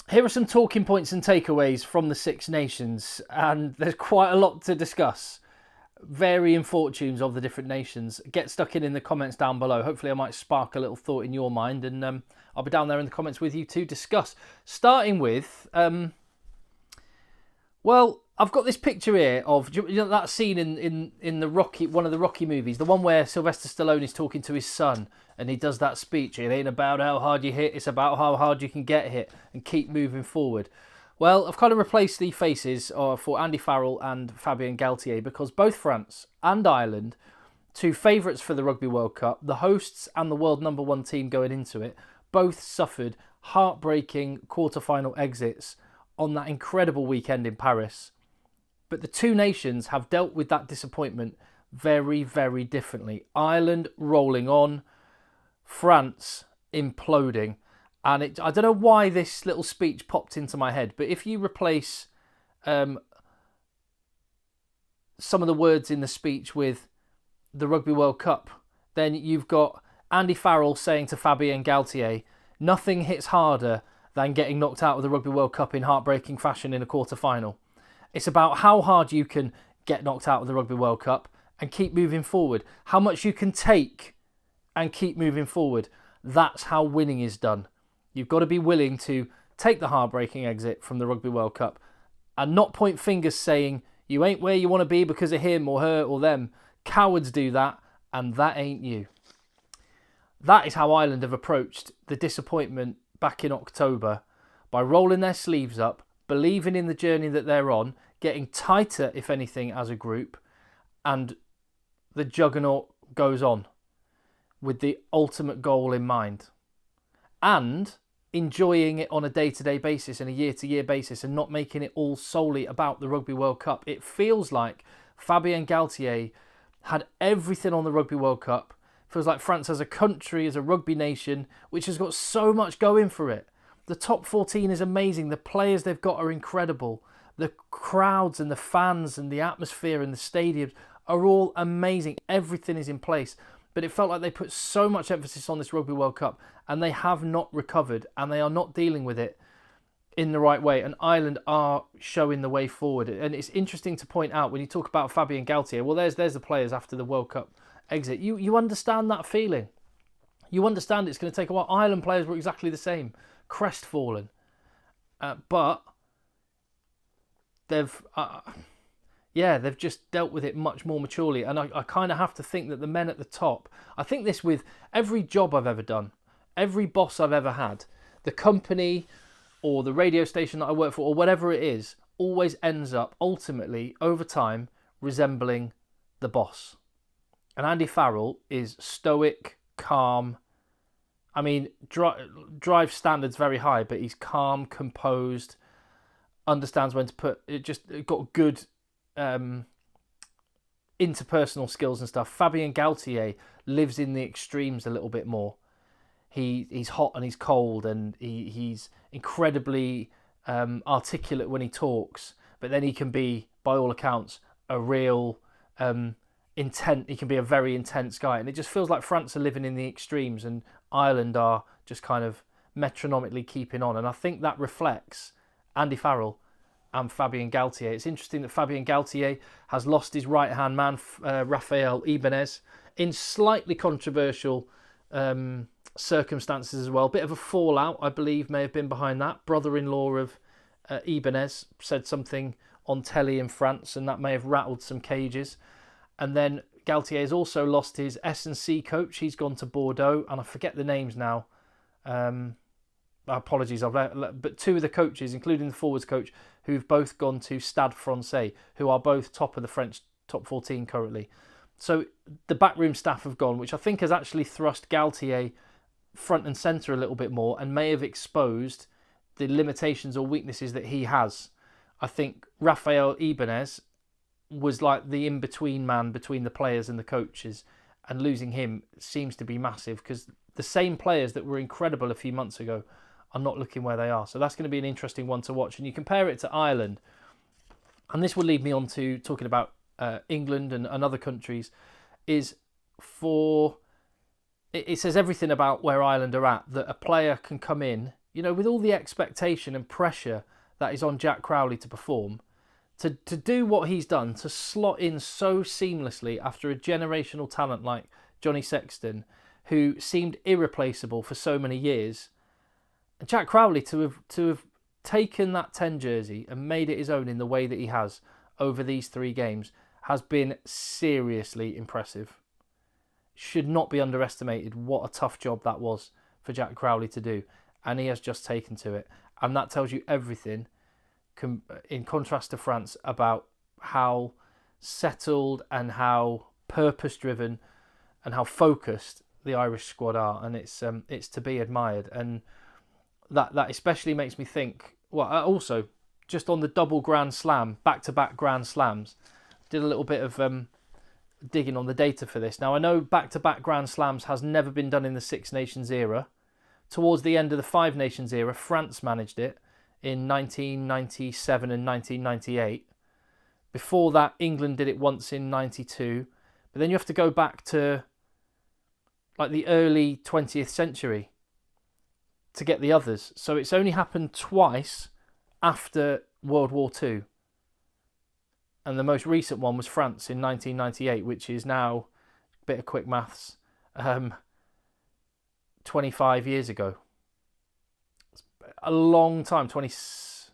Here are some talking points and takeaways from the Six Nations, and there's quite a lot to discuss. Varying fortunes of the different nations. Get stuck in the comments down below. Hopefully I might spark a little thought in your mind, and I'll be down there in the comments with you to discuss. Starting with, well, I've got this picture here of, you know, that scene in the Rocky, one of the Rocky movies, the one where Sylvester Stallone is talking to his son and he does that speech. It ain't about how hard you hit, it's about how hard you can get hit and keep moving forward. Well, I've kind of replaced the faces for Andy Farrell and Fabien Galthié because both France and Ireland, two favourites for the Rugby World Cup, the hosts and the world number one team going into it, both suffered heartbreaking quarter-final exits on that incredible weekend in Paris. But the two nations have dealt with that disappointment very, very differently. Ireland rolling on, France imploding. And I don't know why this little speech popped into my head, but if you replace some of the words in the speech with the Rugby World Cup, then you've got Andy Farrell saying to Fabien Galthié, nothing hits harder than getting knocked out of the Rugby World Cup in heartbreaking fashion in a quarter-final. It's about how hard you can get knocked out of the Rugby World Cup and keep moving forward. How much you can take and keep moving forward. That's how winning is done. You've got to be willing to take the heartbreaking exit from the Rugby World Cup and not point fingers saying you ain't where you want to be because of him or her or them. Cowards do that, and that ain't you. That is how Ireland have approached the disappointment back in October, by rolling their sleeves up, believing in the journey that they're on, getting tighter, if anything, as a group, and the juggernaut goes on with the ultimate goal in mind. And enjoying it on a day-to-day basis and a year-to-year basis and not making it all solely about the Rugby World Cup. It feels like Fabien Galthié had everything on the Rugby World Cup. Feels like France as a country, as a rugby nation, which has got so much going for it. The top 14 is amazing. The players they've got are incredible. The crowds and the fans and the atmosphere and the stadiums are all amazing. Everything is in place. But it felt like they put so much emphasis on this Rugby World Cup and they have not recovered and they are not dealing with it in the right way. And Ireland are showing the way forward. And it's interesting to point out when you talk about Fabien Galthié, well, there's the players after the World Cup exit. You understand that feeling. You understand it's going to take a while. Ireland players were exactly the same. Crestfallen. But they've just dealt with it much more maturely. And I kind of have to think that the men at the top, I think this with every job I've ever done, every boss I've ever had, the company or the radio station that I work for or whatever it is, always ends up ultimately over time resembling the boss. And Andy Farrell is stoic, calm. I mean, drive standards very high, but he's calm, composed, understands when to put it. Just got good interpersonal skills and stuff. Fabien Galthié lives in the extremes a little bit more. He's hot and he's cold, and he's incredibly articulate when he talks. But then he can be, by all accounts, a real he can be a very intense guy. And it just feels like France are living in the extremes and Ireland are just kind of metronomically keeping on. And I think that reflects Andy Farrell and Fabien Galthié. It's interesting that Fabien Galthié has lost his right-hand man, Raphael Ibanez, in slightly controversial circumstances as well. Bit of a fallout, I believe, may have been behind that. Brother-in-law of Ibanez said something on telly in France, and that may have rattled some cages. And then Galthié has also lost his S&C coach. He's gone to Bordeaux, and I forget the names now. Apologies, but two of the coaches, including the forwards coach, who've both gone to Stade Francais, who are both top of the French top 14 currently. So the backroom staff have gone, which I think has actually thrust Galthié front and centre a little bit more and may have exposed the limitations or weaknesses that he has. I think Raphael Ibanez was like the in-between man between the players and the coaches, and losing him seems to be massive because the same players that were incredible a few months ago are not looking where they are. So that's going to be an interesting one to watch. And you compare it to Ireland, and this will lead me on to talking about England and other countries, is it says everything about where Ireland are at, that a player can come in, with all the expectation and pressure that is on Jack Crowley to perform, to do what he's done, to slot in so seamlessly after a generational talent like Johnny Sexton, who seemed irreplaceable for so many years, Jack Crowley to have taken that 10 jersey and made it his own in the way that he has over these 3 games has been seriously impressive. Should not be underestimated what a tough job that was for Jack Crowley to do, and he has just taken to it, and that tells you everything in contrast to France about how settled and how purpose-driven and how focused the Irish squad are, and it's to be admired. And that especially makes me think, well, also just on the double Grand Slam, back-to-back Grand Slams, did a little bit of digging on the data for this. Now, I know back-to-back Grand Slams has never been done in the Six Nations era. Towards the end of the Five Nations era, France managed it in 1997 and 1998. Before that, England did it once in 92. But then you have to go back to like the early 20th century to get the others. So it's only happened twice after World War II. And the most recent one was France in 1998, which is now, a bit of quick maths, 25 years ago. It's a long time, 26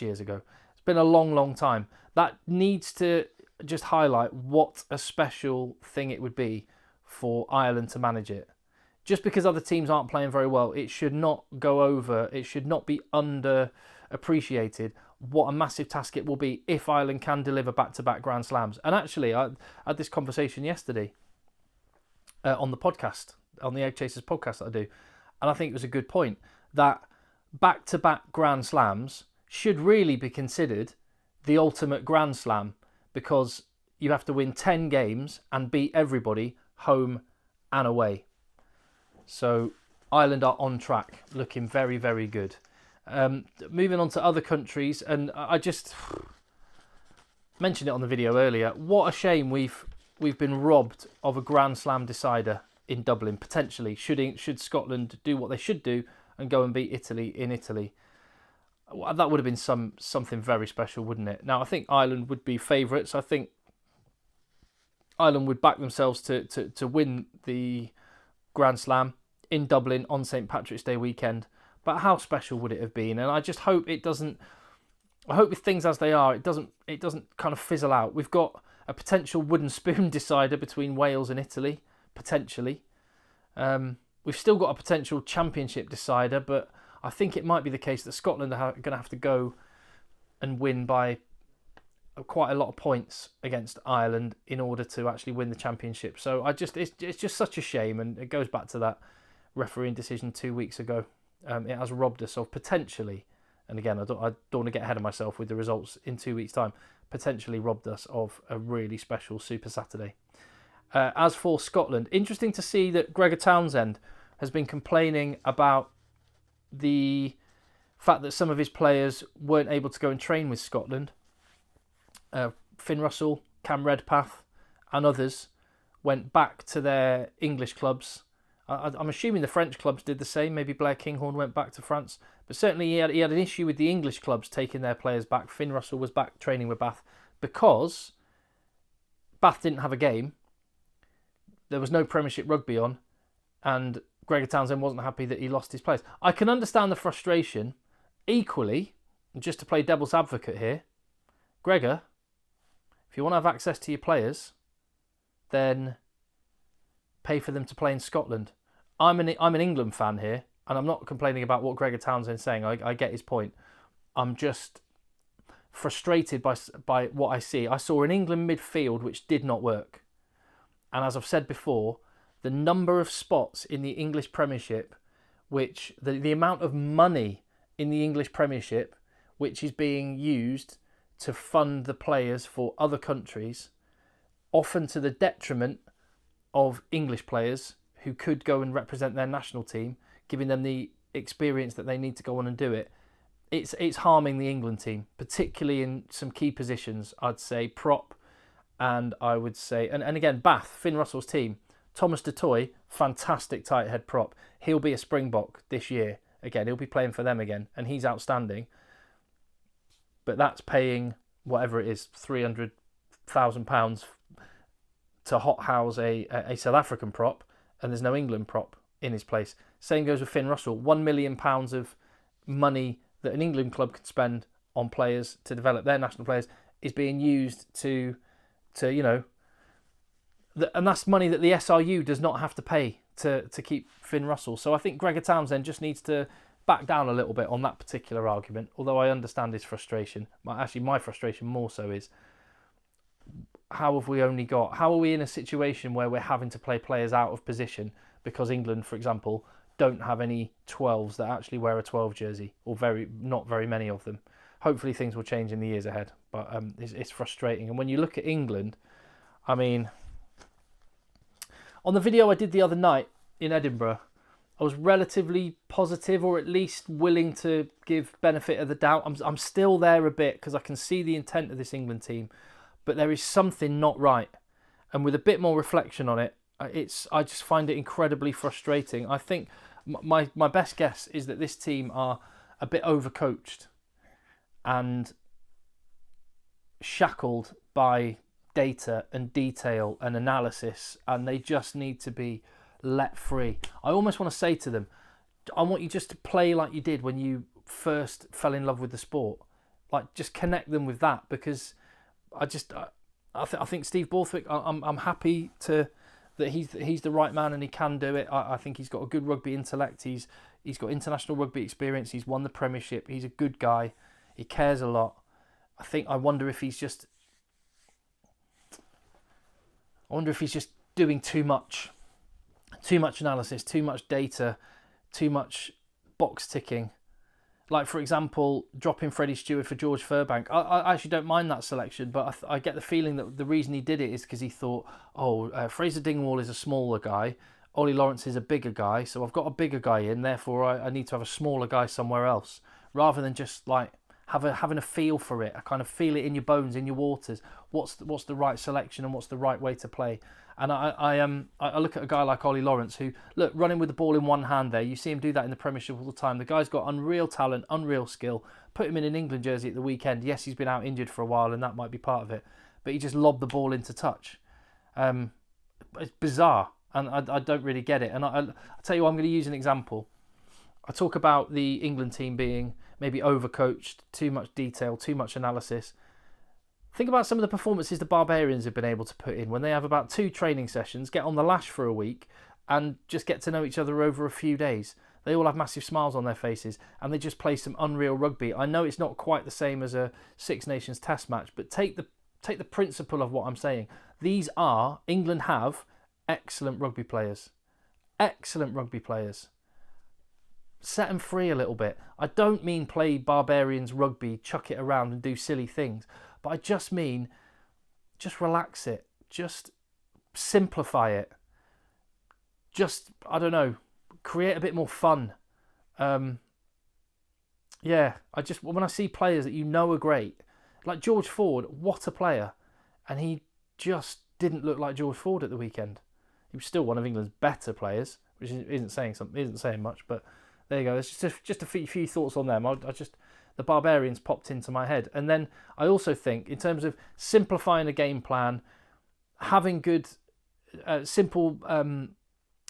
years ago. It's been a long, long time. That needs to just highlight what a special thing it would be for Ireland to manage it. Just because other teams aren't playing very well, it should not go over, it should not be underappreciated what a massive task it will be if Ireland can deliver back-to-back Grand Slams. And actually, I had this conversation yesterday on the podcast, on the Egg Chasers podcast that I do, and I think it was a good point, that back-to-back Grand Slams should really be considered the ultimate Grand Slam, because you have to win 10 games and beat everybody home and away. So Ireland are on track, looking very, very good. Moving on to other countries, and I just mentioned it on the video earlier. What a shame we've been robbed of a Grand Slam decider in Dublin, potentially. Should Scotland do what they should do and go and beat Italy in Italy? That would have been something very special, wouldn't it? Now, I think Ireland would be favourites. I think Ireland would back themselves to win the Grand Slam in Dublin on St. Patrick's Day weekend. But how special would it have been? And I just hope it doesn't. I hope with things as they are, it doesn't kind of fizzle out. We've got a potential wooden spoon decider between Wales and Italy, potentially. We've still got a potential championship decider, but I think it might be the case that Scotland are going to have to go and win by quite a lot of points against Ireland in order to actually win the championship. So it's just such a shame, and it goes back to that refereeing decision 2 weeks ago. It has robbed us of potentially, and again, I don't want to get ahead of myself with the results in 2 weeks' time, potentially robbed us of a really special Super Saturday. As for Scotland, interesting to see that Gregor Townsend has been complaining about the fact that some of his players weren't able to go and train with Scotland. Finn Russell, Cam Redpath and others went back to their English clubs. I'm assuming the French clubs did the same. Maybe Blair Kinghorn went back to France. But certainly he had an issue with the English clubs taking their players back. Finn Russell was back training with Bath because Bath didn't have a game. There was no Premiership rugby on. And Gregor Townsend wasn't happy that he lost his players. I can understand the frustration. Equally, just to play devil's advocate here, Gregor, if you want to have access to your players, then pay for them to play in Scotland. I'm an England fan here, and I'm not complaining about what Gregor Townsend's saying. I get his point. I'm just frustrated by what I see. I saw an England midfield which did not work. And as I've said before, the number of spots in the English Premiership, which the amount of money in the English Premiership which is being used to fund the players for other countries, often to the detriment of English players who could go and represent their national team, giving them the experience that they need to go on and do it. It's harming the England team, particularly in some key positions. I'd say prop, and I would say, and again, Bath, Finn Russell's team, Thomas du Toit, fantastic tight head prop. He'll be a Springbok this year. Again, he'll be playing for them again, and he's outstanding. But that's paying whatever it is, £300,000 to hothouse a South African prop, and there's no England prop in his place. Same goes with Finn Russell. £1 million of money that an England club can spend on players to develop their national players is being used to and that's money that the SRU does not have to pay to keep Finn Russell. So I think Gregor Townsend just needs to back down a little bit on that particular argument, although I understand his frustration. Actually, my frustration more so is, how are we in a situation where we're having to play players out of position because England, for example, don't have any 12s that actually wear a 12 jersey, or not very many of them. Hopefully things will change in the years ahead, but it's frustrating. And when you look at England, I mean, on the video I did the other night in Edinburgh, I was relatively positive, or at least willing to give benefit of the doubt. I'm still there a bit because I can see the intent of this England team, but there is something not right. And with a bit more reflection on it, I just find it incredibly frustrating. I think my best guess is that this team are a bit overcoached and shackled by data and detail and analysis, and they just need to be let free. I almost want to say to them, I want you just to play like you did when you first fell in love with the sport. Like, just connect them with that, because I think Steve Borthwick, I'm happy that he's the right man and he can do it. I think he's got a good rugby intellect. He's got international rugby experience. He's won the Premiership. He's a good guy. He cares a lot. I wonder if he's just doing too much analysis, too much data, too much box ticking. Like, for example, dropping Freddie Stewart for George Furbank. I actually don't mind that selection, but I get the feeling that the reason he did it is because he thought, Fraser Dingwall is a smaller guy, Ollie Lawrence is a bigger guy, so I've got a bigger guy in, therefore I need to have a smaller guy somewhere else, rather than just like having a feel for it. I kind of feel it in your bones, in your waters. What's the right selection and what's the right way to play? And I look at a guy like Ollie Lawrence, who, look, running with the ball in one hand there. You see him do that in the Premiership all the time. The guy's got unreal talent, unreal skill. Put him in an England jersey at the weekend. Yes, he's been out injured for a while, and that might be part of it. But he just lobbed the ball into touch. It's bizarre, and I don't really get it. And I'll tell you what, I'm going to use an example. I talk about the England team being maybe overcoached, too much detail, too much analysis. Think about some of the performances the Barbarians have been able to put in when they have about 2 training sessions, get on the lash for a week, and just get to know each other over a few days. They all have massive smiles on their faces, and they just play some unreal rugby. I know it's not quite the same as a Six Nations Test match, but take the principle of what I'm saying. England have excellent rugby players. Excellent rugby players. Set them free a little bit. I don't mean play Barbarians rugby, chuck it around and do silly things. But I just mean, just relax it. Just simplify it. Just, I don't know, create a bit more fun. When I see players that you know are great, like George Ford, what a player. And he just didn't look like George Ford at the weekend. He was still one of England's better players, which isn't saying much, but there you go. It's just a few thoughts on them. The Barbarians popped into my head. And then I also think, in terms of simplifying a game plan, having good, simple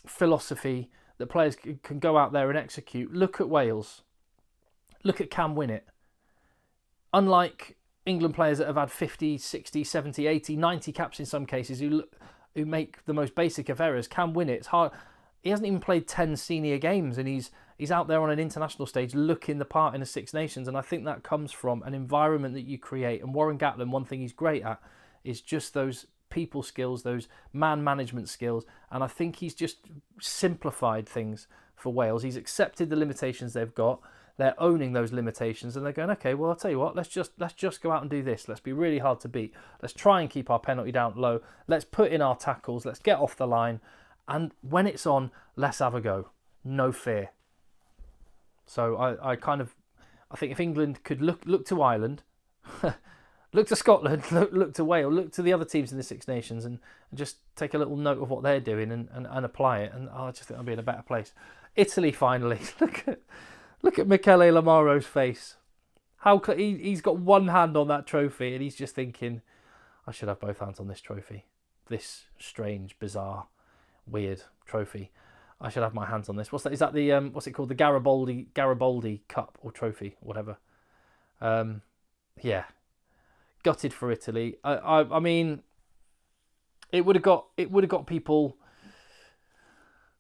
philosophy that players can go out there and execute. Look at Wales. Look at Cam Winnett. Unlike England players that have had 50, 60, 70, 80, 90 caps in some cases, who make the most basic of errors, Cam Winnett, it's hard. He hasn't even played 10 senior games, and he's out there on an international stage looking the part in the Six Nations, and I think that comes from an environment that you create. And Warren Gatland, one thing he's great at is just those people skills, those man management skills, and I think he's just simplified things for Wales. He's accepted the limitations they've got. They're owning those limitations, and they're going, okay, well, I'll tell you what, let's just go out and do this. Let's be really hard to beat. Let's try and keep our penalty down low. Let's put in our tackles. Let's get off the line. And when it's on, let's have a go. No fear. So I think if England could look to Ireland, Look to Scotland, look to Wales, look to the other teams in the Six Nations, and just take a little note of what they're doing and apply it. And I just think I'll be in a better place. Italy finally. Look at Michele Lamaro's face. He's got one hand on that trophy, and he's just thinking, I should have both hands on this trophy. This strange, bizarre, weird trophy. I should have my hands on this. What's that? Is that the what's it called? The Garibaldi Cup or trophy, whatever. Yeah, gutted for Italy. I mean, it would have got people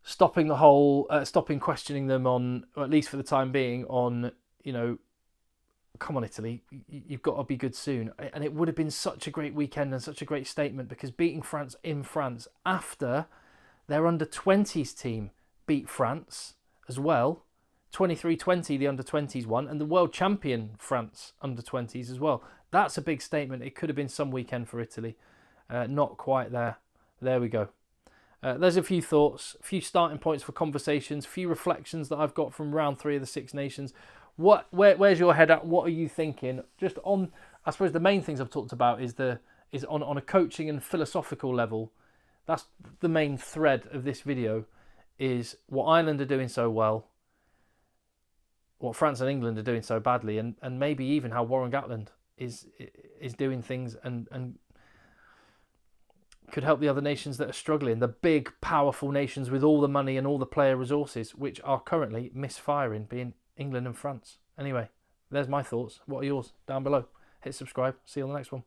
stopping questioning them on, or at least for the time being, on, you know, come on Italy, you've got to be good soon. And it would have been such a great weekend and such a great statement, because beating France in France after their under-20s team beat France as well, 23-20 the under-20s won, and the world champion France under-20s as well. That's a big statement. It could have been some weekend for Italy. Not quite there. There we go. There's a few thoughts, a few starting points for conversations, a few reflections that I've got from round 3 of the Six Nations. Where's your head at? What are you thinking? Just on, I suppose the main things I've talked about is on a coaching and philosophical level. That's the main thread of this video, is what Ireland are doing so well, what France and England are doing so badly, and maybe even how Warren Gatland is doing things and could help the other nations that are struggling, the big, powerful nations with all the money and all the player resources, which are currently misfiring, being England and France. Anyway, there's my thoughts. What are yours? Down below. Hit subscribe. See you on the next one.